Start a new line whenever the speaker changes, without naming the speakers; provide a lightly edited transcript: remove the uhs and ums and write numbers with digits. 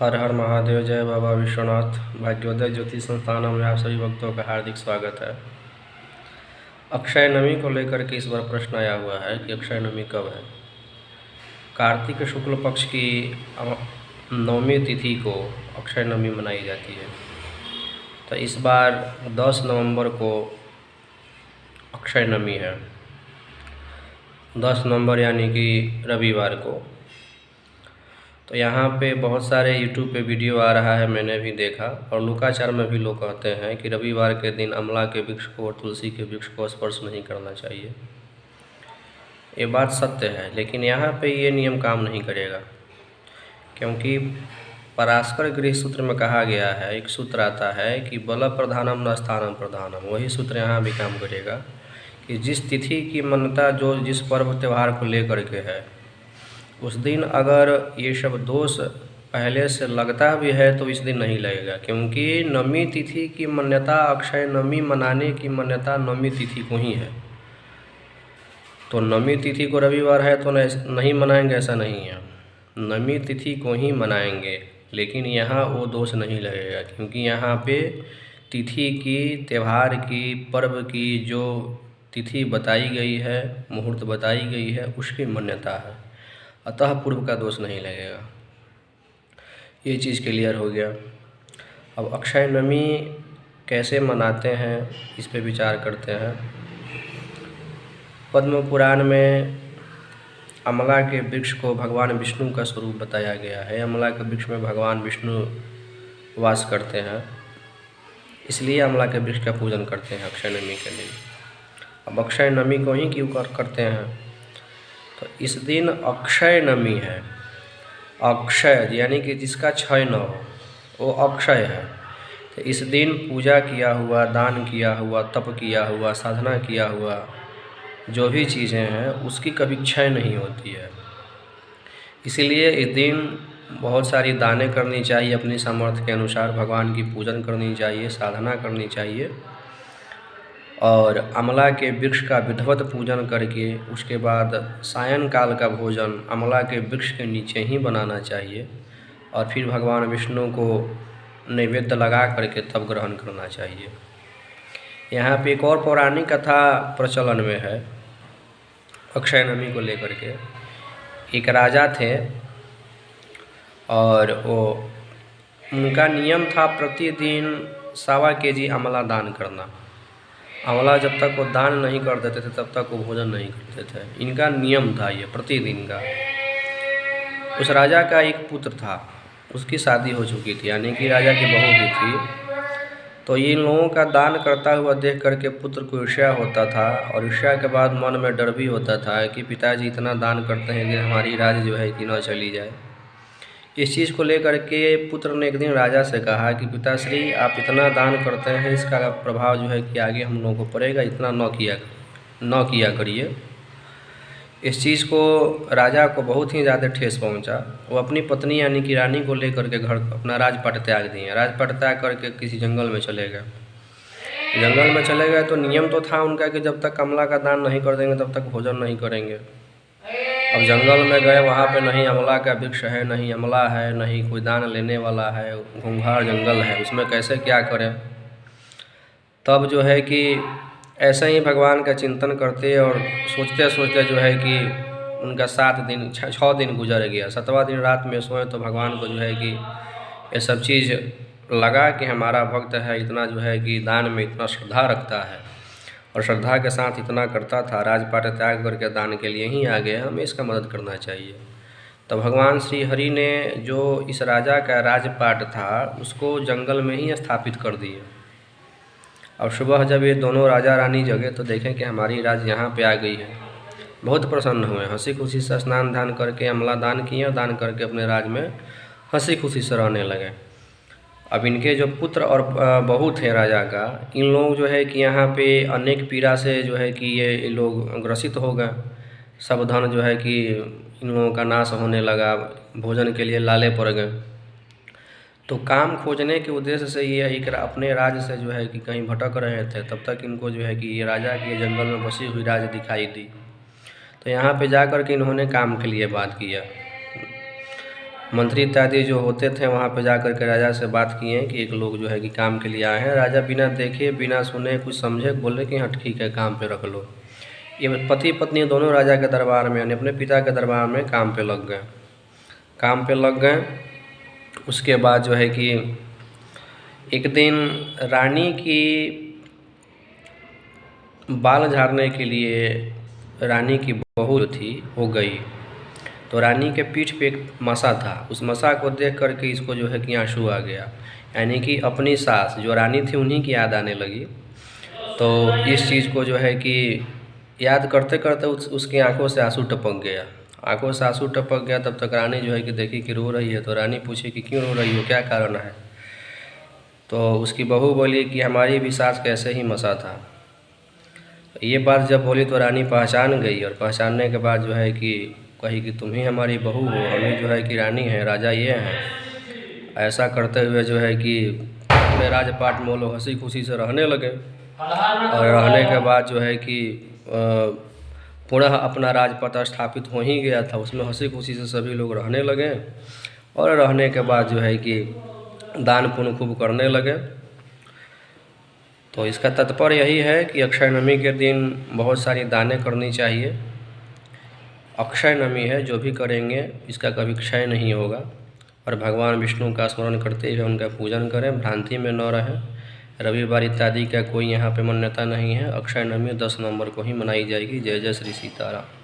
हर हर महादेव। जय बाबा विश्वनाथ। भाग्योदय ज्योति संस्थानम में आप सभी भक्तों का हार्दिक स्वागत है। अक्षय नमी को लेकर के इस बार प्रश्न आया हुआ है कि अक्षय नमी कब है। कार्तिक शुक्ल पक्ष की नवमी तिथि को अक्षय नमी मनाई जाती है। तो इस बार 10 नवंबर को अक्षय नमी है। 10 नवंबर यानी कि रविवार को। तो यहाँ पे बहुत सारे YouTube पे वीडियो आ रहा है, मैंने भी देखा, और लोकाचार में भी लोग कहते हैं कि रविवार के दिन अमला के वृक्ष को और तुलसी के वृक्ष को स्पर्श नहीं करना चाहिए। ये बात सत्य है, लेकिन यहाँ पे ये नियम काम नहीं करेगा, क्योंकि पराशर गृह सूत्र में कहा गया है, एक सूत्र आता है कि बल प्रधानम न स्थानम प्रधानम। वही सूत्र यहाँ भी काम करेगा कि जिस तिथि की मान्यता जो जिस पर्व त्यौहार को लेकर के है, उस दिन अगर ये सब दोष पहले से लगता भी है तो इस दिन नहीं लगेगा, क्योंकि नवमी तिथि की मान्यता, अक्षय नवमी मनाने की मान्यता नवमी तिथि को ही है। तो नवमी तिथि को रविवार है तो नहीं मनाएंगे, ऐसा नहीं है। नवमी तिथि को ही मनाएंगे, लेकिन यहाँ वो दोष नहीं लगेगा, क्योंकि यहाँ पे तिथि की, त्यौहार की, पर्व की जो तिथि बताई गई है, मुहूर्त बताई गई है, उसकी मान्यता है। अतः पूर्व का दोष नहीं लगेगा। ये चीज़ क्लियर हो गया। अब अक्षय नमी कैसे मनाते हैं इस पे विचार करते हैं। पद्म पुराण में अमला के वृक्ष को भगवान विष्णु का स्वरूप बताया गया है। अमला के वृक्ष में भगवान विष्णु वास करते हैं, इसलिए अमला के वृक्ष का पूजन करते हैं अक्षय नमी के दिन। अब अक्षय नमी को ही क्यों करते हैं, तो इस दिन अक्षय नमी है। अक्षय यानी कि जिसका क्षय न हो, वो अक्षय है। तो इस दिन पूजा किया हुआ, दान किया हुआ, तप किया हुआ, साधना किया हुआ जो भी चीज़ें हैं, उसकी कभी क्षय नहीं होती है। इसीलिए इस दिन बहुत सारी दानें करनी चाहिए, अपनी सामर्थ्य के अनुसार भगवान की पूजन करनी चाहिए, साधना करनी चाहिए, और अमला के वृक्ष का विधिवत पूजन करके उसके बाद सायंकाल का भोजन अमला के वृक्ष के नीचे ही बनाना चाहिए, और फिर भगवान विष्णु को नैवेद्य लगा करके तब ग्रहण करना चाहिए। यहाँ पे एक और पौराणिक कथा प्रचलन में है अक्षय नमी को लेकर के। एक राजा थे और वो उनका नियम था प्रतिदिन 1.25 kg अमला दान करना। अमला जब तक वो दान नहीं कर देते थे तब तक वो भोजन नहीं करते थे। इनका नियम था ये प्रतिदिन का। उस राजा का एक पुत्र था, उसकी शादी हो चुकी थी, यानी कि राजा की बहू भी थी। तो इन लोगों का दान करता हुआ देख करके पुत्र को ईर्ष्या होता था, और ईर्ष्या के बाद मन में डर भी होता था कि पिताजी इतना दान करते हैं कि हमारी राज जो है कि न चली जाए। इस चीज़ को लेकर के पुत्र ने एक दिन राजा से कहा कि पिताश्री, आप इतना दान करते हैं, इसका प्रभाव जो है कि आगे हम लोगों को पड़ेगा, इतना न किया करिए। इस चीज़ को राजा को बहुत ही ज़्यादा ठेस पहुंचा। वो अपनी पत्नी यानी कि रानी को लेकर के घर अपना राजपाट त्याग दिए। राजपाट त्याग करके किसी जंगल में चले गए। जंगल में चले गए तो नियम तो था उनका कि जब तक कमला का दान नहीं कर देंगे तब तक भोजन नहीं करेंगे। अब जंगल में गए, वहाँ पे नहीं अमला का वृक्ष है, नहीं अमला है, नहीं कोई दान लेने वाला है, घूंघार जंगल है, उसमें कैसे क्या करें। तब जो है कि ऐसे ही भगवान का चिंतन करते और सोचते सोचते जो है कि उनका 6 दिन गुजर गया। 7वां दिन रात में सोए तो भगवान को जो है कि ये सब चीज़ लगा कि हमारा भक्त है, इतना जो है कि दान में इतना श्रद्धा रखता है और श्रद्धा के साथ इतना करता था, राजपाट त्याग करके दान के लिए ही आ गया, हमें इसका मदद करना चाहिए। तो भगवान श्री हरि ने जो इस राजा का राजपाट था उसको जंगल में ही स्थापित कर दिए। अब सुबह जब ये दोनों राजा रानी जगे तो देखें कि हमारी राज यहाँ पे आ गई है। बहुत प्रसन्न हुए, हंसी खुशी से स्नान दान करके अमला दान किए और दान करके अपने राज में हंसी खुशी से रहने लगे। अब इनके जो पुत्र और बहू थे राजा का, इन लोग जो है कि यहाँ पे अनेक पीड़ा से जो है कि ये लोग ग्रसित हो गए। सब धन जो है कि इन लोगों का नाश होने लगा, भोजन के लिए लाले पड़ गए। तो काम खोजने के उद्देश्य से ये एक अपने राज्य से जो है कि कहीं भटक रहे थे, तब तक इनको जो है कि ये राजा के जंगल में बसी हुई राज दिखाई दी। तो यहाँ पे जा कर के इन्होंने काम के लिए बात किया। मंत्री इत्यादि जो होते थे वहाँ पे जा कर के राजा से बात किए कि एक लोग जो है कि काम के लिए आए हैं। राजा बिना देखे बिना सुने कुछ समझे बोले कि हाँ ठीक है, काम पे रख लो। ये पति पत्नी दोनों राजा के दरबार में यानी अपने पिता के दरबार में काम पे लग गए। काम पे लग गए। उसके बाद जो है कि एक दिन रानी की बाल झाड़ने के लिए रानी की बहू जो थी वो गई, तो रानी के पीठ पे एक मसा था। उस मसा को देख करके इसको जो है कि आंसू आ गया, यानी कि अपनी सास जो रानी थी उन्हीं की याद आने लगी। तो इस चीज़ को जो है कि याद करते करते उसकी आंखों से आंसू टपक गया। आंखों से आंसू टपक गया तब तक रानी जो है कि देखी कि रो रही है, तो रानी पूछी कि क्यों रो रही हो, क्या कारण है। तो उसकी बहू बोली कि हमारी भी सास कैसे ही मसा था। ये बात जब बोली तो रानी पहचान गई, और पहचानने के बाद जो है कि कही कि तुम ही हमारी बहू हो, हमें जो है कि रानी है, राजा ये हैं। ऐसा करते हुए जो है कि अपने राजपाट में लोग हंसी खुशी से रहने लगे। और रहने के बाद जो है कि पुनः अपना राजपाट स्थापित हो ही गया था, उसमें हंसी खुशी से सभी लोग रहने लगे। और रहने के बाद जो है कि दान पुण्य खूब करने लगे। तो इसका तात्पर्य यही है कि अक्षय नवमी के दिन बहुत सारी दानें करनी चाहिए। अक्षय नवमी है, जो भी करेंगे इसका कभी क्षय नहीं होगा। और भगवान विष्णु का स्मरण करते हुए उनका पूजन करें, भ्रांति में न रहें। रविवार इत्यादि का कोई यहाँ पे मान्यता नहीं है। अक्षय नवमी 10 नवंबर को ही मनाई जाएगी। जय जय श्री सीताराम।